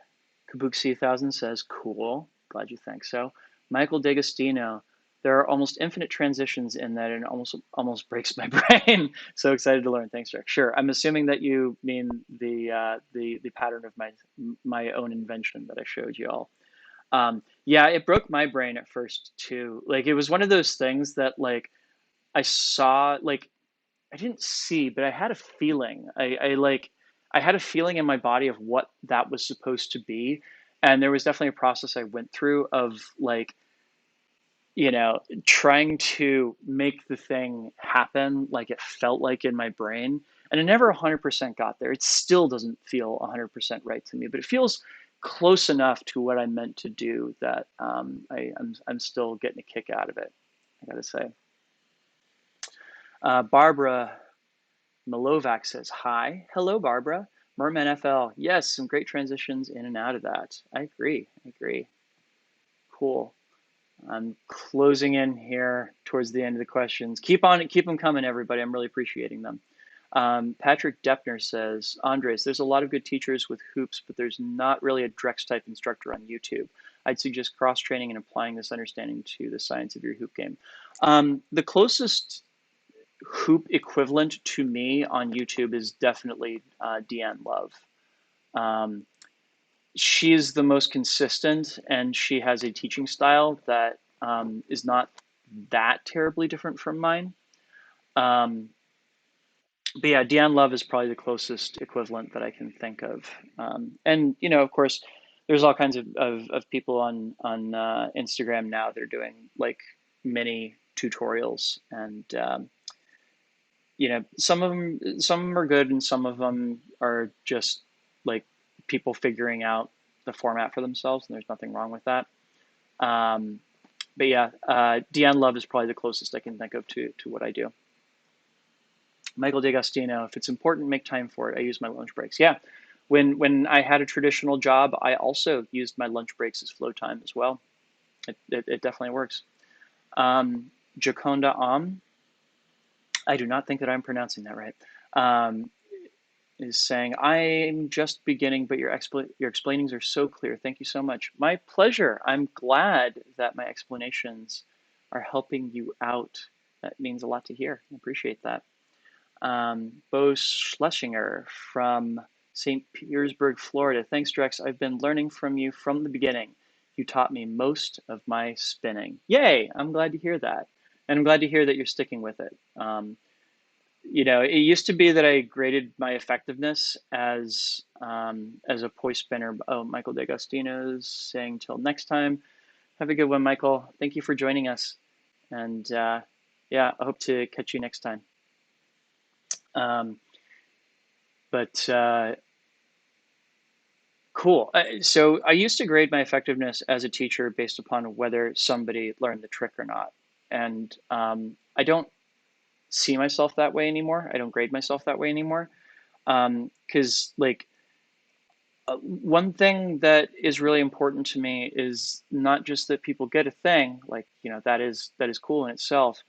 Kabuki 1000 says, cool. Glad you think so. Michael D'Agostino, there are almost infinite transitions in that, and almost breaks my brain. So excited to learn. Thanks, Rick. Sure. I'm assuming that you mean the pattern of my own invention that I showed you all. Yeah, it broke my brain at first too. Like, it was one of those things that, like, I saw, like, I didn't see, but I had a feeling. I had a feeling in my body of what that was supposed to be. And there was definitely a process I went through of, like, trying to make the thing happen like it felt like in my brain. And it never 100% got there. It still doesn't feel 100% right to me, but it feels close enough to what I meant to do that I'm still getting a kick out of it, I gotta say. Barbara Milovac says, hi. Hello, Barbara. Merman FL. Yes, some great transitions in and out of that. I agree. I agree. Cool. I'm closing in here towards the end of the questions. Keep them coming, everybody. I'm really appreciating them. Patrick Deppner says, Andres, there's a lot of good teachers with hoops, but there's not really a Drex type instructor on YouTube. I'd suggest cross training and applying this understanding to the science of your hoop game. The closest hoop equivalent to me on YouTube is definitely Deanne Love. Um, she's the most consistent, and she has a teaching style that is not that terribly different from mine. Um, but yeah, Deanne Love is probably the closest equivalent that I can think of. And of course, there's all kinds of people on Instagram now that are doing like mini tutorials, and some of them are good, and some of them are just like people figuring out the format for themselves, and there's nothing wrong with that. Um, but yeah, Deanne Love is probably the closest I can think of to what I do. Michael D'Agostino, if it's important, make time for it. I use my lunch breaks. Yeah, when I had a traditional job, I also used my lunch breaks as flow time as well. It definitely works. Jaconda I do not think that I'm pronouncing that right. Um, is saying, I'm just beginning, but your explainings are so clear. Thank you so much. My pleasure. I'm glad that my explanations are helping you out. That means a lot to hear. I appreciate that. Bo Schlesinger from St. Petersburg, Florida. Thanks, Drex. I've been learning from you from the beginning. You taught me most of my spinning. Yay! I'm glad to hear that. And I'm glad to hear that you're sticking with it. It used to be that I graded my effectiveness as a poi spinner. Oh, Michael D'Agostino's saying till next time. Have a good one, Michael. Thank you for joining us. And yeah, I hope to catch you next time. But cool. So I used to grade my effectiveness as a teacher based upon whether somebody learned the trick or not. And I don't see myself that way anymore. I don't grade myself that way anymore. Because one thing that is really important to me is not just that people get a thing, like, that is cool in itself,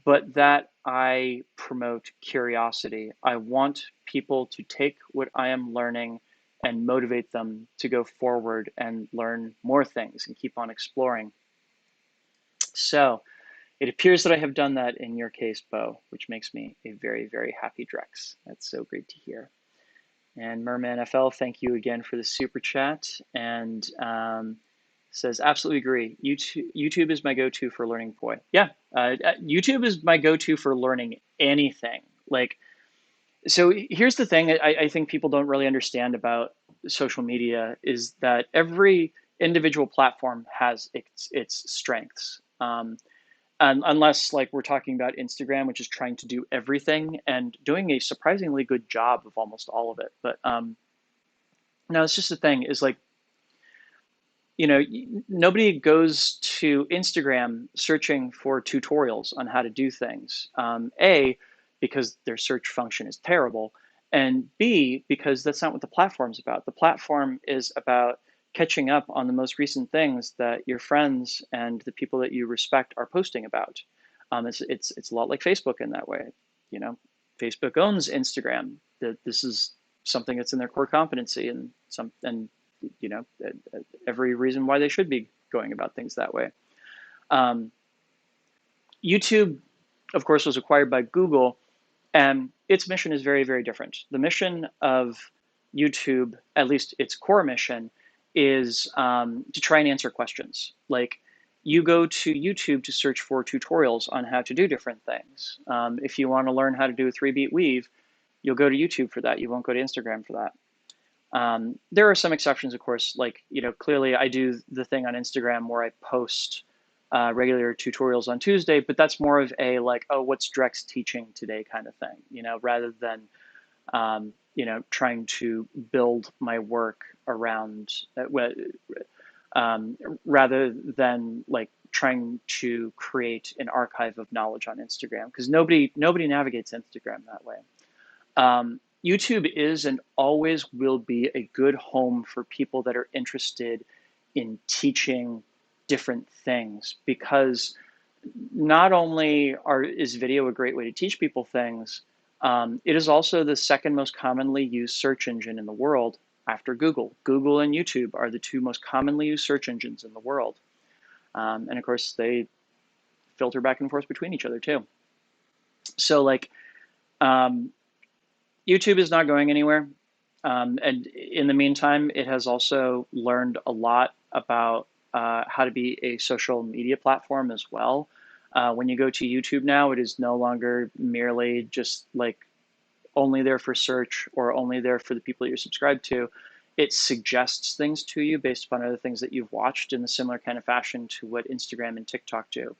but that I promote curiosity. I want people to take what I am learning and motivate them to go forward and learn more things and keep on exploring. So it appears that I have done that in your case, Bo, which makes me a very, very happy Drex. That's so great to hear. And Merman FL, thank you again for the super chat. And says, absolutely agree. YouTube is my go-to for learning poi. Yeah, YouTube is my go-to for learning anything. Like, so here's the thing I think people don't really understand about social media is that every individual platform has its strengths. Unless like we're talking about Instagram, which is trying to do everything and doing a surprisingly good job of almost all of it. But no, it's just the thing is like, nobody goes to Instagram searching for tutorials on how to do things. A, because their search function is terrible, and B, because that's not what the platform's about. The platform is about catching up on the most recent things that your friends and the people that you respect are posting about. It's a lot like Facebook in that way. Facebook owns Instagram. This is something that's in their core competency, and you know, every reason why they should be going about things that way. YouTube, of course, was acquired by Google, and its mission is very, very different. The mission of YouTube, at least its core mission, is to try and answer questions. Like, you go to YouTube to search for tutorials on how to do different things. If you want to learn how to do a 3-beat weave, you'll go to YouTube for that. You won't go to Instagram for that. There are some exceptions, of course, like, clearly I do the thing on Instagram where I post regular tutorials on Tuesday, but that's more of a like, oh, what's Drex teaching today kind of thing, rather than, trying to build my work around, rather than like trying to create an archive of knowledge on Instagram, because nobody navigates Instagram that way. YouTube is and always will be a good home for people that are interested in teaching different things, because not only is video a great way to teach people things, it is also the second most commonly used search engine in the world after Google. Google and YouTube are the two most commonly used search engines in the world. And of course, they filter back and forth between each other too. So like, YouTube is not going anywhere. And in the meantime, it has also learned a lot about how to be a social media platform as well. When you go to YouTube now, it is no longer merely just like only there for search or only there for the people you're subscribed to. It suggests things to you based upon other things that you've watched in a similar kind of fashion to what Instagram and TikTok do.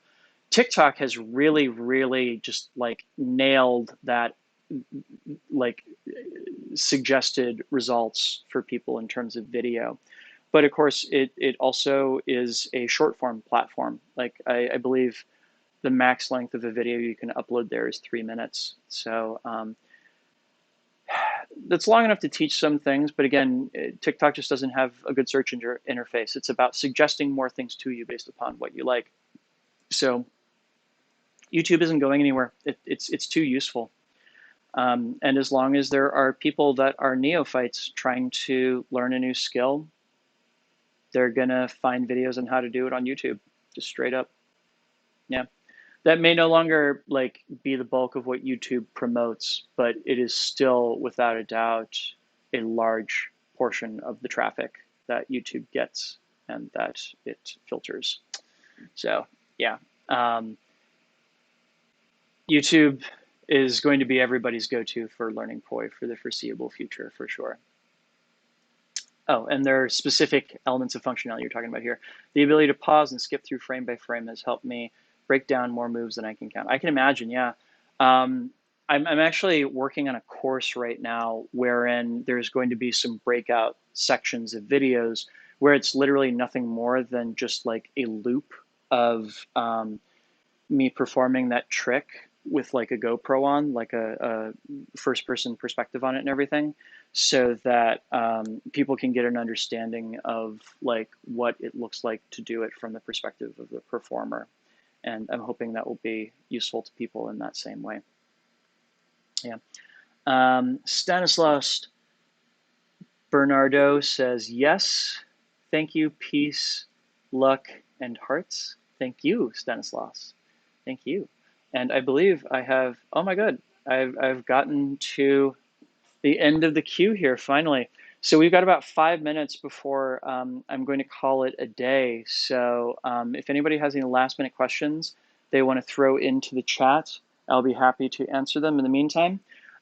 TikTok has really, really just like nailed that, like suggested results for people in terms of video. But of course, it also is a short form platform. Like I believe the max length of a video you can upload there is 3 minutes. So that's long enough to teach some things. But again, TikTok just doesn't have a good search interface. It's about suggesting more things to you based upon what you like. So YouTube isn't going anywhere. It's too useful. And as long as there are people that are neophytes trying to learn a new skill, they're going to find videos on how to do it on YouTube, just straight up. Yeah. That may no longer like be the bulk of what YouTube promotes, but it is still without a doubt a large portion of the traffic that YouTube gets and that it filters. So yeah, YouTube is going to be everybody's go-to for learning poi for the foreseeable future, for sure. Oh, and there are specific elements of functionality you're talking about here. The ability to pause and skip through frame by frame has helped me break down more moves than I can count. I can imagine, yeah. I'm actually working on a course right now wherein there's going to be some breakout sections of videos where it's literally nothing more than just like a loop of me performing that trick with like a GoPro on, like a first person perspective on it and everything, so that people can get an understanding of like what it looks like to do it from the perspective of the performer. And I'm hoping that will be useful to people in that same way. Yeah. Stanislaus Bernardo says, yes, thank you, peace, luck, and hearts. Thank you, Stanislaus. Thank you. And I believe I have, oh my God, I've gotten to the end of the queue here finally. So we've got about 5 minutes before I'm going to call it a day. So if anybody has any last minute questions they want to throw into the chat, I'll be happy to answer them in the meantime.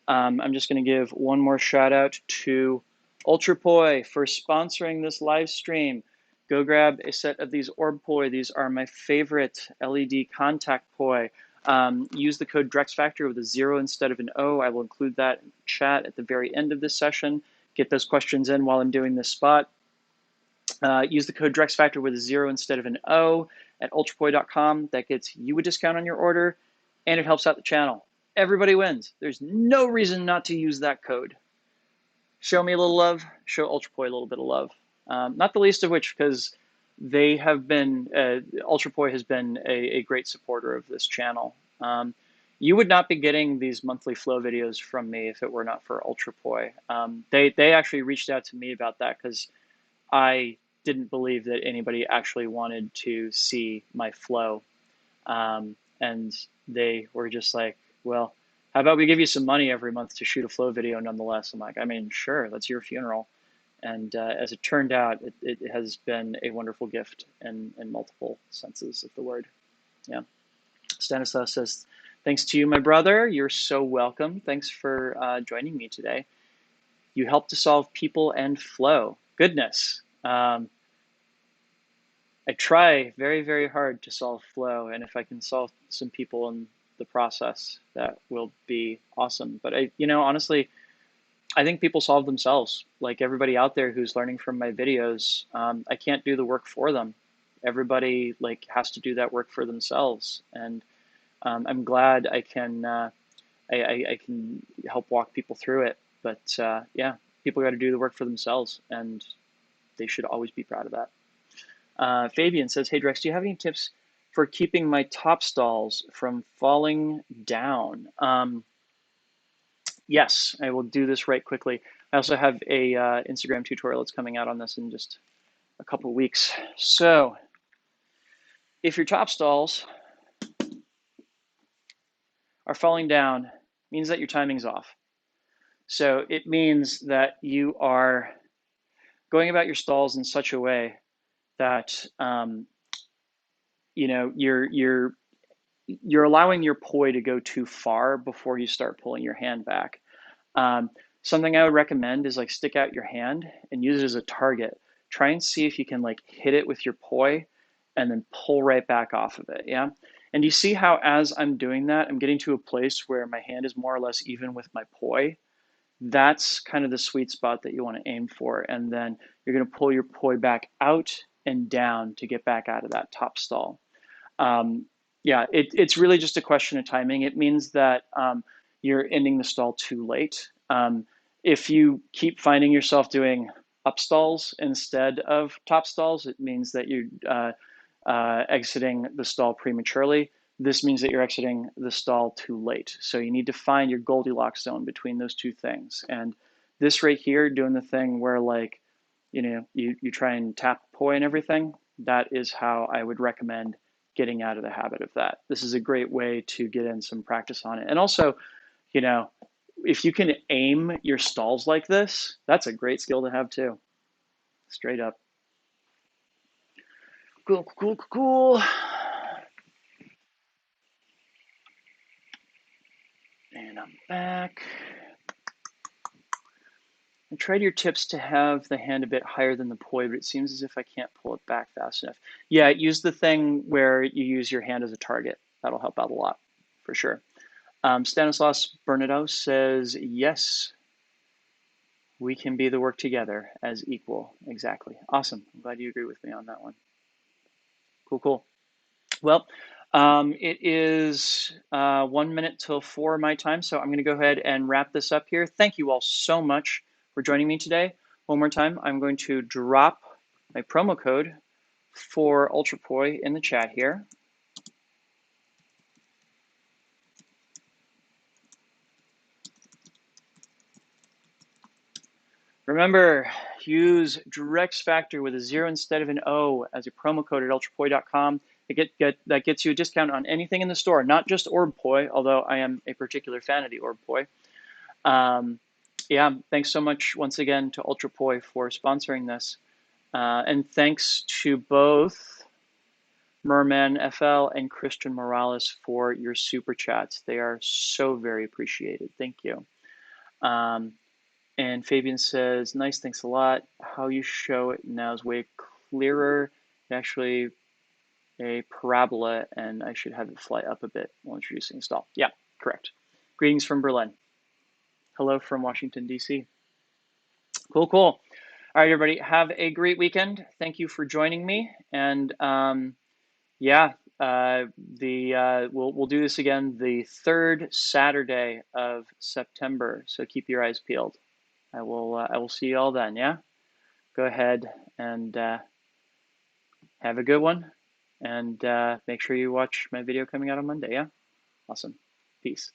I'm just going to give one more shout out to UltraPoi for sponsoring this live stream. Go grab a set of these orb poi. These are my favorite LED contact poi. Use the code DrexFactor with a 0 instead of an O. I will include that in chat at the very end of this session. Get those questions in while I'm doing this spot. Use the code DrexFactor with a 0 instead of an O at ultrapoi.com. That gets you a discount on your order, and it helps out the channel. Everybody wins. There's no reason not to use that code. Show me a little love. Show UltraPoi a little bit of love. Not the least of which because they have been, UltraPoi has been a great supporter of this channel. You would not be getting these monthly flow videos from me if it were not for UltraPoi. They actually reached out to me about that because I didn't believe that anybody actually wanted to see my flow. And they were just like, well, how about we give you some money every month to shoot a flow video nonetheless? I'm like, I mean, sure, that's your funeral. And as it turned out, it has been a wonderful gift in multiple senses of the word. Yeah. Stanislaus says, thanks to you, my brother. You're so welcome. Thanks for joining me today. You help to solve people and flow. Goodness. I try very, very hard to solve flow. And if I can solve some people in the process, that will be awesome. But honestly, I think people solve themselves. Like everybody out there who's learning from my videos, I can't do the work for them. Everybody has to do that work for themselves, and I'm glad I can I can help walk people through it. But yeah, people got to do the work for themselves, and they should always be proud of that. Fabian says, "Hey Drex, do you have any tips for keeping my top stalls from falling down?" Yes, I will do this right quickly. I also have a Instagram tutorial that's coming out on this in just a couple weeks. So if your top stalls are falling down, it means that your timing's off. So it means that you are going about your stalls in such a way that you're allowing your poi to go too far before you start pulling your hand back. Something I would recommend is stick out your hand and use it as a target. Try and see if you can hit it with your poi and then pull right back off of it. Yeah. And you see how as I'm doing that, I'm getting to a place where my hand is more or less even with my poi. That's kind of the sweet spot that you want to aim for. And then you're going to pull your poi back out and down to get back out of that top stall. Yeah, it's really just a question of timing. It means that you're ending the stall too late. If you keep finding yourself doing up stalls instead of top stalls, it means that you're exiting the stall prematurely. This means that you're exiting the stall too late. So you need to find your Goldilocks zone between those two things. And this right here, doing the thing where you try and tap poi and everything, that is how I would recommend getting out of the habit of that. This is a great way to get in some practice on it. And also, if you can aim your stalls like this, that's a great skill to have too. Straight up. Cool. And I'm back. I tried your tips to have the hand a bit higher than the poi, but it seems as if I can't pull it back fast enough. Yeah, use the thing where you use your hand as a target. That'll help out a lot, for sure. Stanislaus Bernardo says, yes, we can be the work together as equal. Exactly. Awesome. I'm glad you agree with me on that one. Cool. Well, it is 1 minute till 4 my time, so I'm going to go ahead and wrap this up here. Thank you all so much for joining me today. One more time, I'm going to drop my promo code for UltraPoi in the chat here. Remember, use Drex Factor with a 0 instead of an O as a promo code at ultrapoi.com. That gets you a discount on anything in the store, not just Orbpoi, although I am a particular fan of the Orbpoi. Yeah, thanks so much once again to UltraPoi for sponsoring this. And thanks to both Merman FL and Christian Morales for your super chats. They are so very appreciated. Thank you. And Fabian says, nice, thanks a lot. How you show it now is way clearer. Actually, a parabola, and I should have it fly up a bit while introducing stall. Yeah, correct. Greetings from Berlin. Hello from Washington, D.C. Cool, cool. All right, everybody, have a great weekend. Thank you for joining me. And yeah, we'll do this again the third Saturday of September. So keep your eyes peeled. I will see you all then. Yeah, go ahead and have a good one, and make sure you watch my video coming out on Monday. Yeah, awesome. Peace.